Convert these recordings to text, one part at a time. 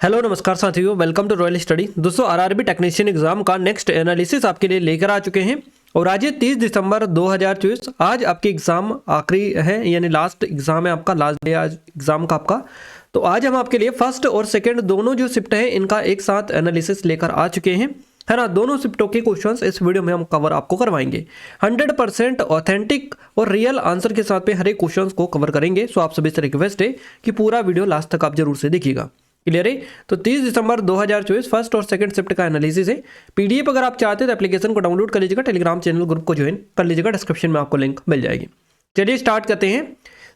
Hello नमस्कार साथियों, welcome to royal study. दोस्तों आरआरबी टेक्नीशियन एग्जाम का नेक्स्ट एनालिसिस आपके लिए लेकर आ चुके हैं और आज ये 30 दिसंबर 2024 आज आपकी एग्जाम आखिरी है, यानी लास्ट एग्जाम है आपका, लास्ट डे आज एग्जाम का आपका। तो आज हम आपके लिए फर्स्ट और सेकंड दोनों जो शिफ्ट हैं इनका एक साथ एनालिसिस लेकर आ चुके हैं, है ना। दोनों शिफ्टों के क्वेश्चंस इस वीडियो में हम कवर आपको करवाएंगे। 100% ऑथेंटिक और रियल आंसर के साथ में हर एक क्वेश्चंस को कवर करेंगे। सो आप सभी से रिक्वेस्ट है कि पूरा वीडियो लास्ट तक आप जरूर से देखिएगा। क्लियर है। तो 30 दिसंबर 2024 फर्स्ट और सेकंड शिफ्ट का एनालिसिस है। पीडीएफ अगर आप चाहते हैं तो एप्लीकेशन को डाउनलोड कर लीजिएगा, टेलीग्राम चैनल ग्रुप को ज्वाइन कर लीजिएगा, डिस्क्रिप्शन में आपको लिंक मिल जाएगी। चलिए स्टार्ट करते हैं।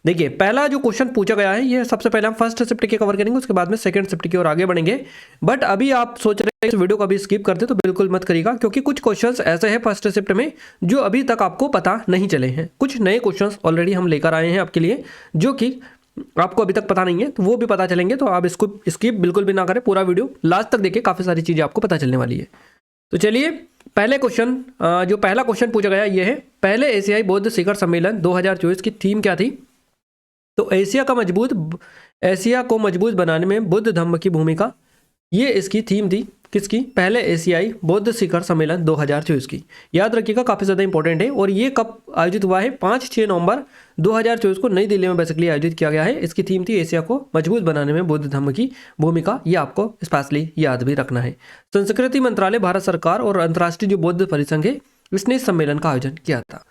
देखिए पहला जो क्वेश्चन पूछा गया है ये सबसे पहले हम फर्स्ट शिफ्ट के कवर करेंगे, उसके बाद में सेकंड शिफ्ट की ओर आगे बढ़ेंगे। बट अभी आप सोच रहे हैं इस वीडियो को अभी स्किप करते तो बिल्कुल मत करिएगा, क्योंकि कुछ क्वेश्चंस ऐसे हैं फर्स्ट शिफ्ट में जो अभी तक आपको पता नहीं चले हैं। कुछ नए क्वेश्चंस ऑलरेडी हम लेकर आए हैं आपके लिए जो कि आपको अभी तक पता नहीं है, तो वो भी पता चलेंगे। तो आप इसको स्किप बिल्कुल भी ना करें, पूरा वीडियो लास्ट तक देखिए, काफ़ी सारी चीज़ें आपको पता चलने वाली है। तो चलिए पहले क्वेश्चन, जो पहला क्वेश्चन पूछा गया ये है, पहले एशियाई बौद्ध शिखर सम्मेलन 2024 की थीम क्या थी? तो एशिया को मजबूत बनाने में बुद्ध धम्म की भूमिका, ये इसकी थीम थी। किसकी? पहले एशियाई बौद्ध शिखर सम्मेलन 2024 की। याद रखिएगा, काफ़ी ज़्यादा इंपॉर्टेंट है। और ये कब आयोजित हुआ है? 5-6 नवंबर 2024 को नई दिल्ली में बेसिकली आयोजित किया गया है। इसकी थीम थी एशिया को मजबूत बनाने में बुद्ध धम्म की भूमिका। ये आपको स्पेशली याद भी रखना है। संस्कृति मंत्रालय, भारत सरकार और अंतर्राष्ट्रीय जो बौद्ध परिसंघ है इसने इस सम्मेलन का आयोजन किया था।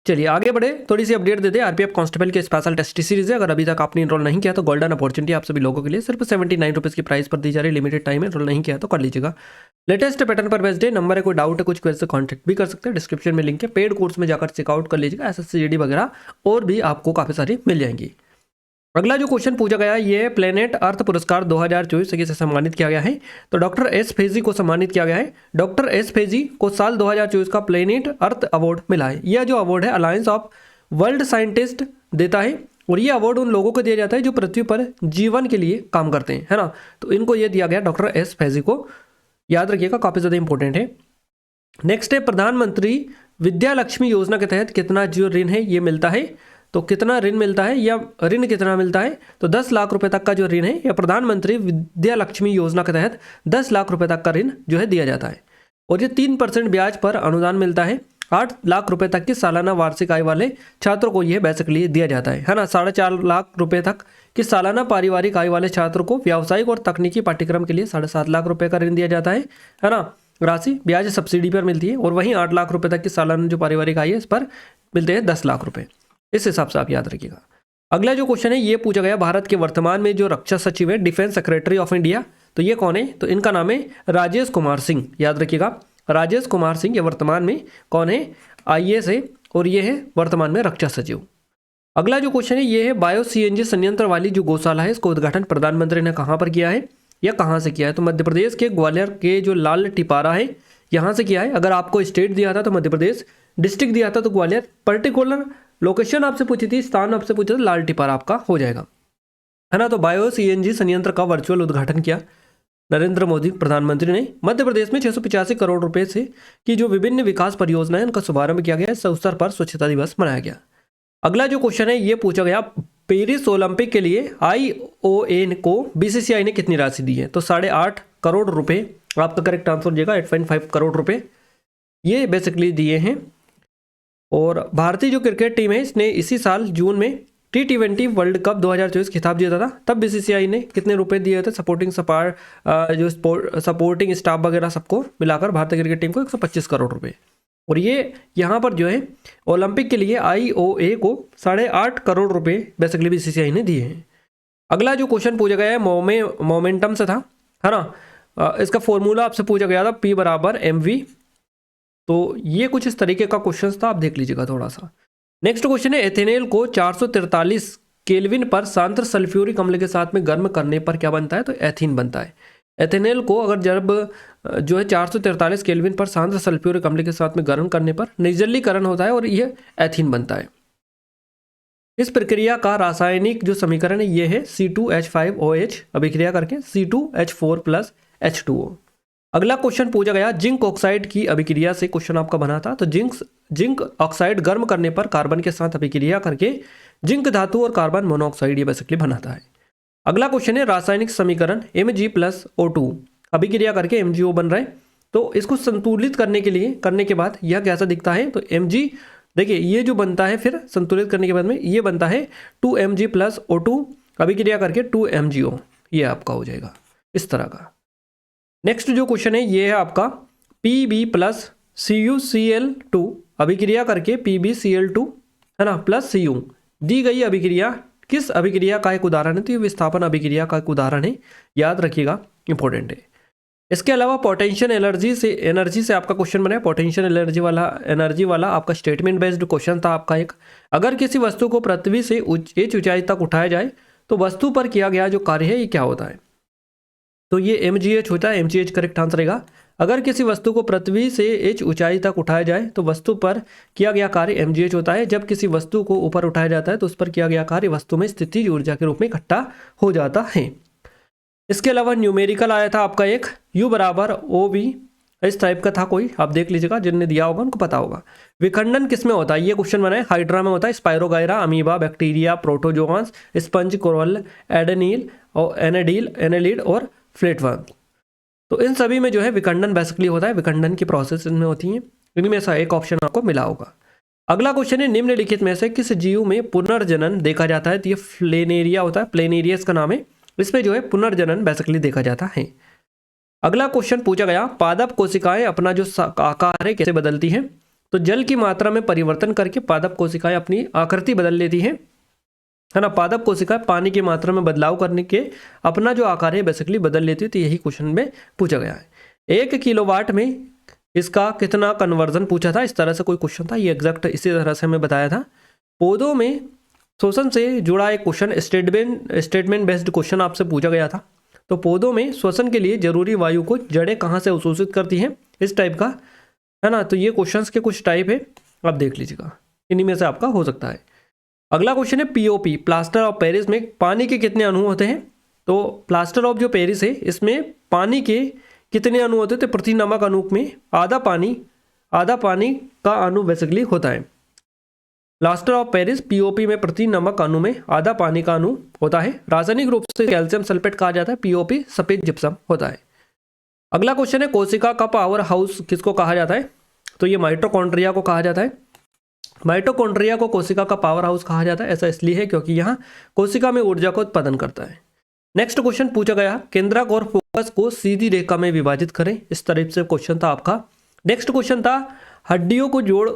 चलिए आगे बढ़े, थोड़ी सी अपडेट दे दे। आरपीएफ कांस्टेबल के स्पेशल टेस्ट सीरीज है, अगर अभी तक आपने इनरोल नहीं किया तो गोल्डन अपॉर्चुनिटी आप सभी लोगों के लिए सिर्फ 79 रुपीज़ की प्राइस पर दी जा रही है। लिमिटेड टाइम है, इनरोल नहीं किया तो कर लीजिएगा। लेटेस्ट पैटर्न पर बेस्ड है। नंबर है, कोई डाउट है कुछ क्वेश्चन से कॉन्टैक्ट भी कर सकते हैं, डिस्क्रिप्शन में लिंक है। पेड कोर्स में जाकर चेकआउट कर लीजिएगा, एसएससी वगैरह और भी आपको काफ़ी सारी मिल जाएंगी। अगला जो क्वेश्चन पूछा गया ये प्लेनेट अर्थ पुरस्कार 2024 से सम्मानित किया गया है। तो डॉक्टर एस फेजी को सम्मानित किया गया है। डॉक्टर एस फेजी को साल 2024 का प्लेनेट अर्थ अवार्ड मिला है। यह जो अवार्ड है अलायंस ऑफ वर्ल्ड साइंटिस्ट देता है, और ये अवार्ड उन लोगों को दिया जाता है जो पृथ्वी पर जीवन के लिए काम करते हैं, है ना। तो इनको ये दिया गया डॉक्टर एस फेजी को। याद रखिएगा, काफ़ी ज़्यादा इंपॉर्टेंट है। नेक्स्ट है, प्रधानमंत्री विद्या लक्ष्मी योजना के तहत कितना जो ऋण है ये मिलता है? तो कितना ऋण मिलता है या ऋण कितना मिलता है? तो 10 लाख रुपए तक का जो ऋण है या प्रधानमंत्री विद्या लक्ष्मी योजना के तहत 10 लाख रुपए तक का ऋण जो है दिया जाता है। और ये 3% ब्याज पर अनुदान मिलता है। 8 लाख रुपए तक की सालाना वार्षिक आय वाले छात्रों को यह बेसिकली दिया जाता है ना। 4.5 लाख रुपए तक की सालाना पारिवारिक आय वाले छात्रों को व्यावसायिक और तकनीकी पाठ्यक्रम के लिए 7.5 लाख रुपए का ऋण दिया जाता है ना। राशि ब्याज सब्सिडी पर मिलती है। और वहीं 8 लाख रुपए तक की सालाना जो पारिवारिक आय है इस पर मिलते हैं 10 लाख रुपए। इस हिसाब से आप याद रखिएगा। अगला जो क्वेश्चन है ये पूछा गया, भारत के वर्तमान में जो रक्षा सचिव है, डिफेंस सेक्रेटरी ऑफ इंडिया, तो ये कौन है? तो इनका नाम है राजेश कुमार सिंह। याद रखिएगा, राजेश कुमार सिंह ये वर्तमान में कौन है? आईएएस है, और ये है वर्तमान में रक्षा सचिव। अगला जो क्वेश्चन है ये है, बायो सीएनजी संयंत्र वाली जो गौशाला है इसका उद्घाटन प्रधानमंत्री ने कहाँ पर किया है या कहाँ से किया है? तो मध्य प्रदेश के ग्वालियर के जो लाल टिपारा है यहाँ से किया है। अगर आपको स्टेट दिया था तो मध्य प्रदेश, डिस्ट्रिक्ट दिया था तो ग्वालियर, पर्टिकुलर लोकेशन आपसे पूछी थी, स्थान आपसे पूछा था, लाल टिपारा आपका हो जाएगा, है ना। तो बायो सीएनजी संयंत्र का वर्चुअल उद्घाटन किया नरेंद्र मोदी प्रधानमंत्री ने। मध्य प्रदेश में 685 करोड़ रुपए से की जो विभिन्न विकास परियोजनाएं उनका शुभारंभ किया गया। इस अवसर पर स्वच्छता दिवस मनाया गया। अगला जो क्वेश्चन है ये पूछा गया, पेरिस ओलंपिक के लिए IOA को BCCI ने कितनी राशि दी है? तो 8.5 करोड़ रुपए आपका करेक्ट आंसर हो जाएगा। 8.5 करोड़ रुपए ये बेसिकली दिए हैं। और भारतीय जो क्रिकेट टीम है इसने इसी साल जून में T20 वर्ल्ड कप 2024 खिताब जीता था। तब BCCI ने कितने रुपए दिए थे? सपोर्टिंग स्टाफ वगैरह सबको मिलाकर भारतीय क्रिकेट टीम को 125 करोड़ रुपए। और ये यहाँ पर जो है ओलंपिक के लिए IOA को 8.5 करोड़ रुपए बेसिकली BCCI ने दिए हैं। अगला जो क्वेश्चन पूछा गया है मोमेंटम से था, है ना। इसका फॉर्मूला आपसे पूछा गया था P = mv। तो ये कुछ इस तरीके का क्वेश्चन था, आप देख लीजिएगा थोड़ा सा। नेक्स्ट क्वेश्चन है, एथेनॉल को 443 केल्विन पर शांत सल्फ्यूरिक अम्ल के साथ में गर्म करने पर क्या बनता है? तो एथीन बनता है। एथेनॉल को अगर जब जो है 443 केल्विन पर शांत सल्फ्यूरिक अम्ल के साथ में गर्म करने पर निर्जलीकरण होता है और यह एथीन बनता है। इस प्रक्रिया का रासायनिक जो समीकरण है ये है C2H5OH अभिक्रिया करके C2H4 + H2O। अगला क्वेश्चन पूछा गया, जिंक ऑक्साइड की अभिक्रिया से क्वेश्चन आपका बना था। तो जिंक ऑक्साइड गर्म करने पर कार्बन के साथ अभिक्रिया करके जिंक धातु और कार्बन मोनोऑक्साइड ये बेसिकली बनाता है। अगला क्वेश्चन है रासायनिक समीकरण Mg+O2 अभिक्रिया करके MgO बन रहा है, तो इसको संतुलित करने के बाद यह कैसा दिखता है, तो Mg देखिए ये जो बनता है फिर संतुलित करने के बाद में ये बनता है 2Mg+O2 अभिक्रिया करके 2MgO, ये आपका हो जाएगा इस तरह का। नेक्स्ट जो क्वेश्चन है ये है आपका Pb+CuCl2 अभिक्रिया करके PbCl2 है ना प्लस Cu, दी गई अभिक्रिया किस अभिक्रिया का एक उदाहरण है, तो ये विस्थापन अभिक्रिया का एक उदाहरण है, याद रखिएगा इंपॉर्टेंट है। इसके अलावा पोटेंशियल एनर्जी से आपका क्वेश्चन बना है, पोटेंशियल एनर्जी वाला आपका स्टेटमेंट बेस्ड क्वेश्चन था आपका एक। अगर किसी वस्तु को पृथ्वी से h ऊंचाई तक उठाया जाए तो वस्तु पर किया गया जो कार्य है ये क्या होता है, तो ये mgh होता है, mgh करेक्ट आंसर रहेगा। अगर किसी वस्तु को पृथ्वी से h ऊंचाई तक उठाया जाए तो वस्तु पर किया गया कार्य mgh होता है। जब किसी वस्तु को ऊपर उठाया जाता है तो उस पर किया गया कार्य वस्तु में स्थितिज ऊर्जा के रूप में इकट्ठा हो जाता है। इसके अलावा न्यूमेरिकल आया था आपका एक U = OV, इस टाइप का था कोई, आप देख लीजिएगा, जिनने दिया होगा उनको पता होगा। विखंडन किसमें होता है, ये क्वेश्चन बना है, हाइड्रा में होता है, spirogyra, amoeba, bacteria, protozoans, sponge, coral, एडेनिल और एनेलिड और फ्लेटवर्म, तो इन सभी में जो है विखंडन बेसिकली होता है, विखंडन की प्रोसेस इनमें होती है। इनमें से एक ऑप्शन आपको मिला होगा। अगला क्वेश्चन है निम्नलिखित में से किस जीव में पुनर्जनन देखा जाता है, तो ये फ्लेनेरिया होता है, प्लेनेरिया इसका नाम है, इसमें जो है पुनर्जनन बेसिकली देखा जाता है। अगला क्वेश्चन पूछा गया पादप कोशिकाएं अपना जो आकार है कैसे बदलती हैं, तो जल की मात्रा में परिवर्तन करके पादप कोशिकाएं अपनी आकृति बदल लेती हैं, है ना। पादप कोशिकाएं पानी की मात्रा में बदलाव करने के अपना जो आकार है बेसिकली बदल लेती है, तो यही क्वेश्चन में पूछा गया है। 1 किलोवाट में इसका कितना कन्वर्जन पूछा था, इस तरह से कोई क्वेश्चन था, ये एग्जैक्ट इसी तरह से हमें बताया था। पौधों में श्वसन से जुड़ा एक क्वेश्चन स्टेटमेंट बेस्ड क्वेश्चन आपसे पूछा गया था, तो पौधों में श्वसन के लिए जरूरी वायु को जड़ें कहाँ से अवशोषित करती हैं, इस टाइप का, है ना। तो ये क्वेश्चंस के कुछ टाइप है, आप देख लीजिएगा, इन्हीं में से आपका हो सकता है। अगला क्वेश्चन है पीओपी प्लास्टर ऑफ पेरिस में पानी के कितने अणु होते हैं, तो प्लास्टर ऑफ जो पेरिस है इसमें पानी के कितने अणु होते हैं, तो प्रति नमक अणु में आधा पानी का अणु बेसिकली होता है। प्लास्टर ऑफ पेरिस पीओपी में प्रति नमक अणु में आधा पानी का अणु होता है। रासायनिक रूप से कैल्शियम सल्फेट कहा जाता है, पीओपी सफेद जिप्सम होता है। अगला क्वेश्चन है कोशिका का पावर हाउस किसको कहा जाता है, तो ये माइटोकॉन्ड्रिया को कहा जाता है। माइटोकॉन्ड्रिया को कोशिका का पावर हाउस कहा जाता है, ऐसा इसलिए है क्योंकि यहाँ कोशिका में ऊर्जा का उत्पादन करता है। नेक्स्ट क्वेश्चन पूछा गया केंद्रक और फोकस को सीधी रेखा में विभाजित करें, इस तरह से क्वेश्चन था आपका। नेक्स्ट क्वेश्चन था हड्डियों को जोड़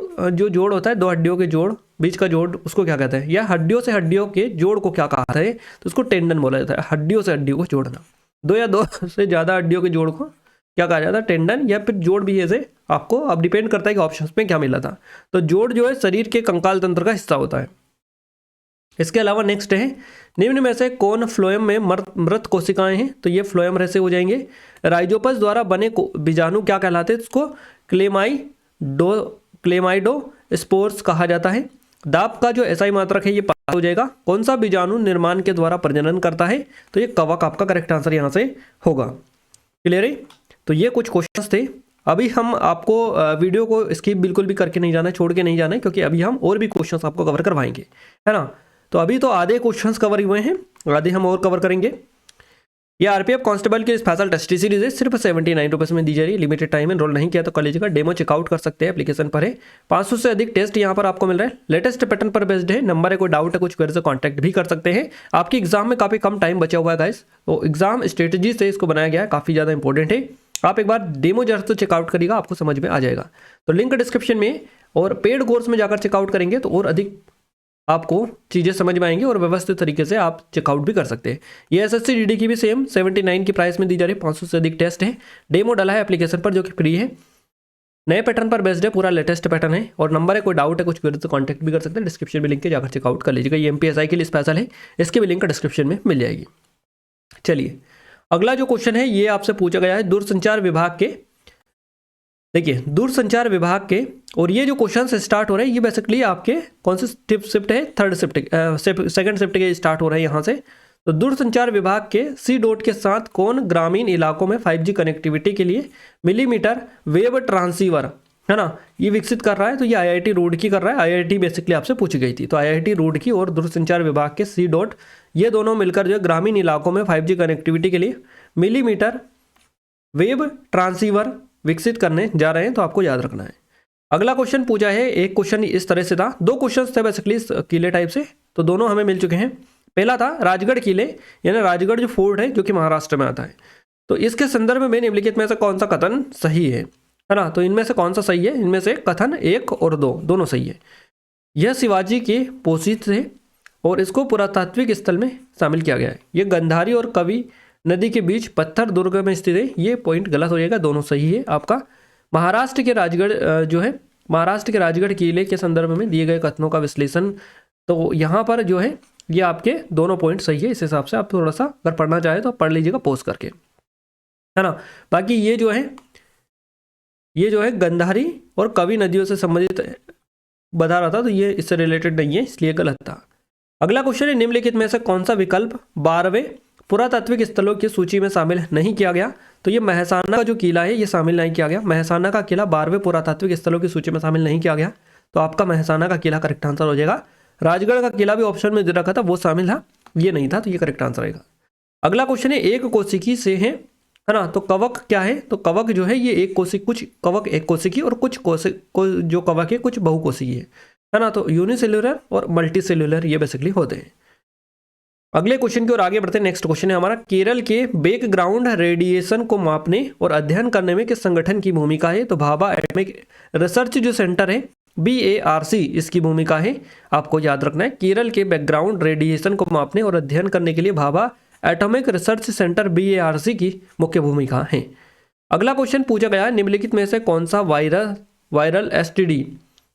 होता है, दो हड्डियों के जोड़, बीच का जोड़, उसको क्या कहते हैं, या हड्डियों से हड्डियों के जोड़ को क्या कहा है, तो उसको टेंडन बोला जाता है। हड्डियों से हड्डियों को जोड़ना, दो या दो से ज़्यादा हड्डियों के जोड़ को क्या कहा जाता है, टेंडन, या फिर जोड़ भी है, आपको अब डिपेंड करता है कि ऑप्शंस में क्या मिला था। तो जोड़ जो है शरीर के कंकाल तंत्र का हिस्सा होता है। इसके अलावा नेक्स्ट है निम्न में से कौन फ्लोएम में मृत कोशिकाएं हैं, तो ये फ्लोएम रह से हो जाएंगे। राइजोपस द्वारा बने बीजाणु क्या कहलाते हैं, इसको क्लेमाइडो स्पोर्स कहा जाता है। दाब का जो एसआई मात्रक है ये पास हो जाएगा। कौन सा बीजाणु निर्माण के द्वारा प्रजनन करता है, तो ये कवक आपका करेक्ट आंसर यहाँ से होगा। क्लियर है, तो ये कुछ क्वेश्चंस थे। अभी हम आपको वीडियो को स्किप बिल्कुल भी करके नहीं जाना है, छोड़ के नहीं जाना है, क्योंकि अभी हम और भी क्वेश्चंस आपको कवर करवाएंगे, है ना। तो अभी तो आधे क्वेश्चंस कवर हुए हैं, आधे हम और कवर करेंगे। ये आरपीएफ कांस्टेबल की स्पेशल टेस्ट सीरीज है, सिर्फ 79 रुपीज़ में दी जा रही है, लिमिटेड टाइम है। एनरोल नहीं किया तो कॉलेज का डेमो चेकआउट कर सकते हैं, एप्लीकेशन पर है। 500 से अधिक टेस्ट यहाँ पर आपको मिल रहा है, लेटेस्ट पैटर्न पर बेस्ड है। नंबर है, कोई डाउट है कुछ क्वेरी से कॉन्टैक्ट भी कर सकते हैं। आपकी एग्जाम में काफ़ी कम टाइम बचा हुआ है गाइस, तो एग्जाम स्ट्रेटेजी से इसको बनाया गया है, काफ़ी ज़्यादा इंपॉर्टेंट है। आप एक बार डेमो जरूर तो चेकआउट करिएगा, आपको समझ में आ जाएगा। तो लिंक डिस्क्रिप्शन में, और पेड कोर्स में जाकर चेकआउट करेंगे तो और अधिक आपको चीज़ें समझ में आएंगी और व्यवस्थित तरीके से आप चेकआउट भी कर सकते हैं। ये एसएससी डीडी की भी सेम 79 की प्राइस में दी जा रही है। 500 से अधिक टेस्ट है, डेमो डाला है एप्लीकेशन पर जो कि फ्री है। नए पैटर्न पर बेस्ड है, पूरा लेटेस्ट पैटर्न है। और नंबर है, कोई डाउट है कुछ क्वेरी तो कॉन्टैक्ट भी कर सकते हैं, डिस्क्रिप्शन में लिंक के जाकर चेकआउट कर लीजिएगा। ये एमपीएसआई के लिए स्पेशल है, इसकी भी लिंक डिस्क्रिप्शन में मिल जाएगी। चलिए अगला जो क्वेश्चन है ये आपसे पूछा गया है दूरसंचार विभाग के। देखिए दूरसंचार विभाग के, और ये जो क्वेश्चन स्टार्ट हो रहे हैं ये बेसिकली आपके कौन से शिफ्ट है, थर्ड शिफ्ट, सेकंड शिफ्ट के स्टार्ट हो रहे हैं यहाँ से। तो दूरसंचार विभाग के सी डॉट के साथ कौन ग्रामीण इलाकों में 5G कनेक्टिविटी के लिए मिलीमीटर वेव ट्रांसीवर, है ना, ये विकसित कर रहा है। तो ये IIT रुड़की कर रहा है। IIT बेसिकली आपसे पूछी गई थी, तो IIT रुड़की और दूरसंचार विभाग के सी डॉट ये दोनों मिलकर जो है ग्रामीण इलाकों में 5G कनेक्टिविटी के लिए मिलीमीटर वेव ट्रांसीवर विकसित करने जा रहे हैं, तो आपको याद रखना है। अगला क्वेश्चन पूछा है, एक क्वेश्चन इस तरह से था, दो क्वेश्चन थे बेसिकली किले टाइप से, तो दोनों हमें मिल चुके हैं। पहला था राजगढ़ किले, यानी राजगढ़ जो फोर्ट है जो कि महाराष्ट्र में आता है, तो इसके संदर्भ में निम्नलिखित में से कौन सा कथन सही है ना? तो इनमें से कौन सा सही है? इनमें से कथन 1 और 2 दोनों सही है। यह शिवाजी के पोषित थे और इसको पुरातात्विक स्थल में शामिल किया गया है। ये गंधारी और कवि नदी के बीच पत्थर दुर्ग में स्थित है, ये पॉइंट गलत हो जाएगा, दोनों सही है आपका। महाराष्ट्र के राजगढ़ जो है, महाराष्ट्र के राजगढ़ किले के संदर्भ में दिए गए कथनों का विश्लेषण, तो यहाँ पर जो है ये आपके दोनों पॉइंट सही है। इस हिसाब से आप थोड़ा सा अगर पढ़ना चाहे तो पढ़ लीजिएगा पॉज करके, है ना। बाकी ये जो है गंधारी और कवि नदियों से संबंधित बता रहा था, तो ये इससे रिलेटेड नहीं है, इसलिए गलत था। अगला क्वेश्चन है, निम्नलिखित में से कौन सा विकल्प 12वें पुरातात्विक स्थलों की सूची में शामिल नहीं किया गया? तो ये महसाना का जो किला है ये शामिल नहीं किया गया। महसाना का किला 12वें पुरातात्विक स्थलों की सूची में शामिल नहीं किया गया, तो आपका महसाना का किला करेक्ट आंसर हो जाएगा। राजगढ़ का किला भी ऑप्शन में दे रखा था, वो शामिल था, ये नहीं था, तो ये करेक्ट आंसर रहेगा। अगला क्वेश्चन है, एक कोशिकी से है ना, तो कवक क्या है? तो कवक जो है ये एक कोशिक, कुछ कवक एक कोशिकी और कुछ जो कवक है कुछ बहुकोशिकी है ना। तो यूनिसेल्युलर और मल्टी सेल्युलर ये बेसिकली होते हैं। अगले क्वेश्चन की ओर आगे बढ़ते हैं। नेक्स्ट क्वेश्चन है हमारा, केरल के बैकग्राउंड रेडिएशन को मापने और अध्ययन करने में किस संगठन की भूमिका है? तो भाभा एटॉमिक रिसर्च जो सेंटर है BARC, इसकी भूमिका है, आपको याद रखना है। केरल के बैकग्राउंड रेडिएशन को मापने और अध्ययन करने के लिए Bhabha atomic research centre BARC की मुख्य भूमिका है। अगला क्वेश्चन पूछा गया है, निम्नलिखित में से कौन सा वायरल STD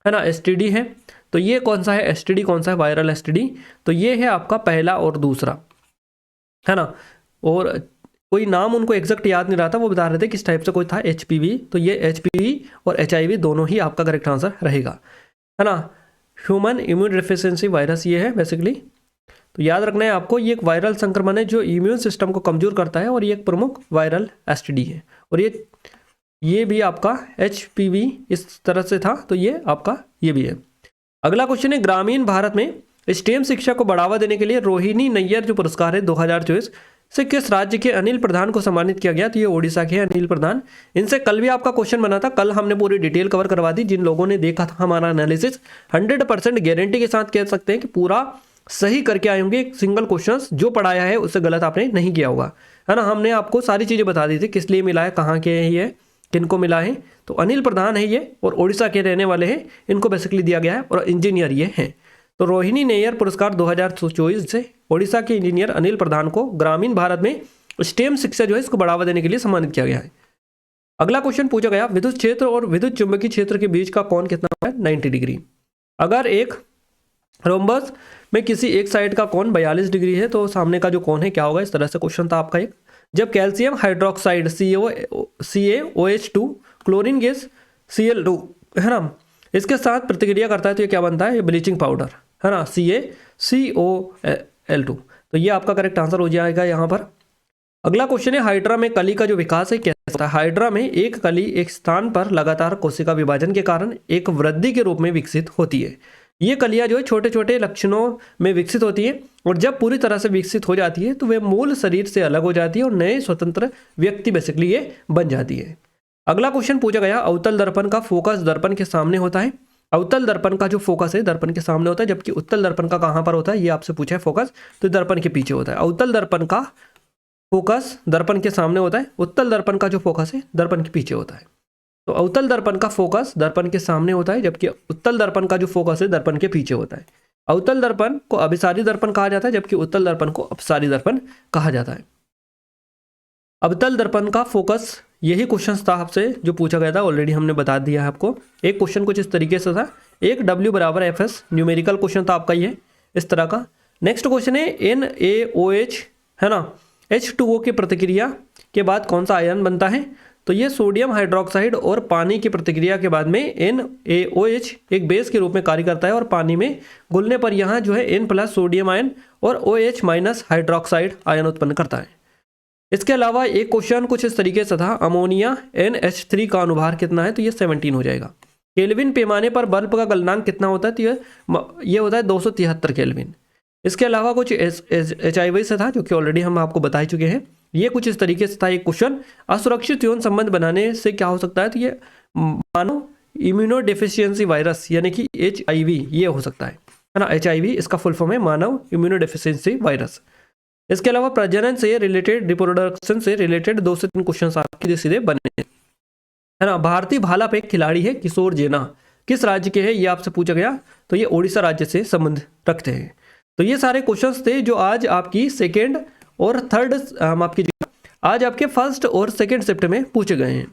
है ना, STD है, तो ये कौन सा है STD, कौन सा है वायरल STD? तो ये है आपका पहला और दूसरा, है ना। और कोई नाम उनको एग्जैक्ट याद नहीं रहा था, वो बता रहे थे किस टाइप से कोई था, HPV, तो ये HPV और HIV दोनों ही आपका करेक्ट आंसर रहेगा, है ना। ह्यूमन इम्यून डेफिशिएंसी वायरस ये है बेसिकली, तो याद रखना है आपको, ये एक वायरल संक्रमण है जो इम्यून सिस्टम को कमजोर करता है, और ये एक प्रमुख वायरल STD है। और ये भी आपका HPV इस तरह से था, तो ये आपका ये भी है। अगला क्वेश्चन है, ग्रामीण भारत में स्टेम शिक्षा को बढ़ावा देने के लिए रोहिणी नैयर जो पुरस्कार है 2024 से किस राज्य के अनिल प्रधान को सम्मानित किया गया? तो ये ओडिशा के अनिल प्रधान। इनसे कल भी आपका क्वेश्चन बना था, कल हमने पूरी डिटेल कवर करवा दी। जिन लोगों ने देखा था हमारा एनालिसिस, 100% गारंटी के साथ कह सकते हैं कि पूरा सही करके आए होंगे। एक सिंगल क्वेश्चन जो पढ़ाया है उससे गलत आपने नहीं किया होगा, है ना। हमने आपको सारी चीज़ें बता दी थी, किस लिए मिला है, कहाँ के है ये, किनको मिला है। तो अनिल प्रधान है ये, और ओडिशा के रहने वाले हैं, इनको बेसिकली दिया गया है, और इंजीनियर ये हैं। तो रोहिणी नैयर पुरस्कार 2024 से ओडिशा के इंजीनियर अनिल प्रधान को ग्रामीण भारत में स्टेम शिक्षा जो है इसको बढ़ावा देने के लिए सम्मानित किया गया है। अगला क्वेश्चन पूछा गया, विद्युत क्षेत्र और विद्युत चुंबकीय क्षेत्र के बीच का कोण कितना है? 90 डिग्री। अगर एक रोम्बस में किसी एक साइड का कोण 42 डिग्री है, तो सामने का जो कोण है क्या होगा? इस तरह से क्वेश्चन था आपका एक। जब calcium hydroxide CaOH2 chlorine gas Cl2 है ना, इसके साथ प्रतिक्रिया करता है, तो ये क्या बनता है? ये ब्लीचिंग पाउडर, है ना, CaCOL2। तो ये आपका करेक्ट आंसर हो जाएगा यहाँ पर। अगला क्वेश्चन है, हाइड्रा में कली का जो विकास है कैसे होता है? हाइड्रा में एक कली एक स्थान पर लगातार कोशिका विभाजन के कारण एक वृद्धि के रूप में विकसित होती है। ये कलियां जो है छोटे छोटे लक्षणों में विकसित होती है, और जब पूरी तरह से विकसित हो जाती है तो वे मूल शरीर से अलग हो जाती है और नए स्वतंत्र व्यक्ति बेसिकली ये बन जाती है। अगला क्वेश्चन पूछा गया, अवतल दर्पण का फोकस दर्पण के सामने होता है। अवतल दर्पण का जो फोकस है दर्पण के सामने होता है, जबकि उत्तल दर्पण का कहाँ पर होता है? ये आपसे पूछा है फोकस, तो दर्पण के पीछे होता है। अवतल दर्पण का फोकस दर्पण के सामने होता है, उत्तल दर्पण का जो फोकस है दर्पण के पीछे होता है। तो अवतल दर्पण का फोकस दर्पण के सामने होता है, जबकि उत्तल दर्पण का जो फोकस है दर्पण के पीछे होता है। अवतल दर्पण को अभिसारी दर्पण कहा जाता है, जबकि उत्तल दर्पण को अपसारी दर्पण कहा जाता है। अवतल दर्पण का फोकस, यही क्वेश्चन था आपसे जो पूछा गया था, ऑलरेडी हमने बता दिया है आपको। एक क्वेश्चन कुछ इस तरीके से था, एक W = FS न्यूमेरिकल क्वेश्चन था आपका ये इस तरह का। नेक्स्ट क्वेश्चन है, NaOH है ना, H2O की प्रतिक्रिया के बाद कौन सा आयन बनता है? तो ये सोडियम हाइड्रोक्साइड और पानी की प्रतिक्रिया के बाद में NaOH एक बेस के रूप में कार्य करता है, और पानी में घुलने पर यहाँ जो है N+ सोडियम आयन और OH- हाइड्रोक्साइड आयन उत्पन्न करता है। इसके अलावा एक क्वेश्चन कुछ इस तरीके से था, अमोनिया NH3 का अनुभार कितना है? तो ये 17 हो जाएगा। केल्विन पैमाने पर बल्ब का गलनांक कितना होता है? तो ये होता है 273 केल्विन। इसके अलावा कुछ HIV से था जो कि ऑलरेडी हम आपको बता चुके हैं। ये कुछ इस तरीके से था एक क्वेश्चन, असुरक्षित यौन संबंध बनाने से क्या हो सकता है, तो ये मानव इम्यूनोडेफिशिएंसी वायरस यानी कि HIV ये हो सकता है ना। HIV इसका फुल फॉर्म है मानव इम्यूनोडेफिशिएंसी वायरस। इसके अलावा प्रजनन से रिलेटेड, रिप्रोडक्शन से रिलेटेड 2 से 3 क्वेश्चन आपके सीधे बने है ना। भारतीय भाला फेंक खिलाड़ी है किशोर जेना, किस राज्य के हैं ये आपसे पूछा गया, तो ये ओडिशा राज्य से संबंध रखते हैं। तो ये सारे क्वेश्चंस थे जो आज आपकी सेकेंड और थर्ड आज आपके फर्स्ट और सेकेंड शिफ्ट में पूछे गए हैं।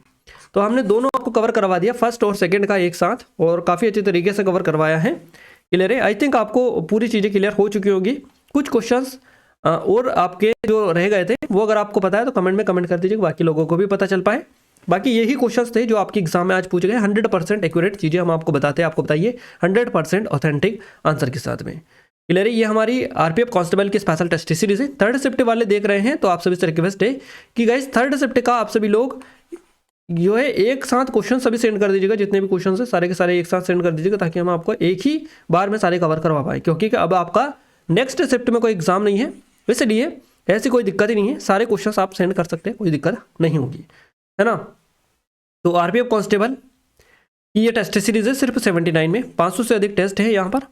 तो हमने दोनों आपको कवर करवा दिया, फर्स्ट और सेकेंड का एक साथ, और काफ़ी अच्छे तरीके से कवर करवाया है। क्लियर है, आई थिंक आपको पूरी चीज़ें क्लियर हो चुकी होगी। कुछ क्वेश्चंस और आपके जो रह गए थे वो अगर आपको पता है तो कमेंट में कमेंट कर दीजिएगा, बाकी लोगों को भी पता चल पाए। बाकी यही क्वेश्चंस थे जो आपके एग्जाम में आज पूछे गए। 100% एक्यूरेट चीज़ें हम आपको बताते हैं, आपको बताइए 100% ऑथेंटिक आंसर के साथ में। क्लियर है, ये हमारी RPF कांस्टेबल की स्पेशल टेस्ट सीरीज है। थर्ड शिफ्ट वाले देख रहे हैं तो आप सभी से रिक्वेस्ट है कि गाइस थर्ड शिफ्ट का आप सभी लोग जो है एक साथ क्वेश्चन सभी सेंड कर दीजिएगा, जितने भी क्वेश्चन है सारे के सारे एक साथ सेंड कर दीजिएगा, ताकि हम आपको एक ही बार में सारे कवर करवा पाए। क्योंकि अब आपका नेक्स्ट शिफ्ट में कोई एग्जाम नहीं है, इसलिए ऐसी कोई दिक्कत ही नहीं है, सारे क्वेश्चन आप सेंड कर सकते हैं, कोई दिक्कत नहीं होगी, है ना। तो RPF कांस्टेबल की ये टेस्ट सीरीज है सिर्फ 79 में, 500 से अधिक टेस्ट है। यहाँ पर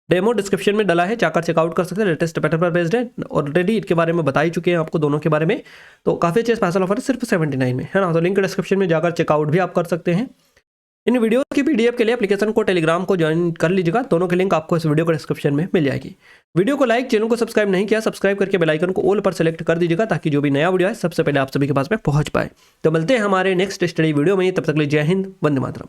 डेमो डिस्क्रिप्शन में डला है, जाकर चेकआउट कर सकते हैं। लेटेस्ट पैटर्न पर बेस्ड है, ऑलरेडी इनके बारे में बता ही चुके हैं आपको दोनों के बारे में। तो काफ़ी अच्छे स्पेशल ऑफर है सिर्फ 79 में, है ना। तो लिंक डिस्क्रिप्शन में जाकर चेकआउट भी आप कर सकते हैं। इन वीडियो की PDF के लिए एप्लीकेशन को टेलीग्राम को ज्वाइन कर लीजिएगा, दोनों की लिंक आपको इस वीडियो को डिस्क्रिप्शन में मिल जाएगी। वीडियो को लाइक, चैनल को सब्सक्राइब नहीं किया सब्सक्राइब करके बेल आइकन को ऑल पर सेलेक्ट कर दीजिएगा, ताकि जो भी नया वीडियो है सबसे पहले आप सभी के पास में पहुंच पाए। तो मिलते हैं हमारे नेक्स्ट स्टडी वीडियो में, तब तक के लिए जय हिंद, वंदे मातरम।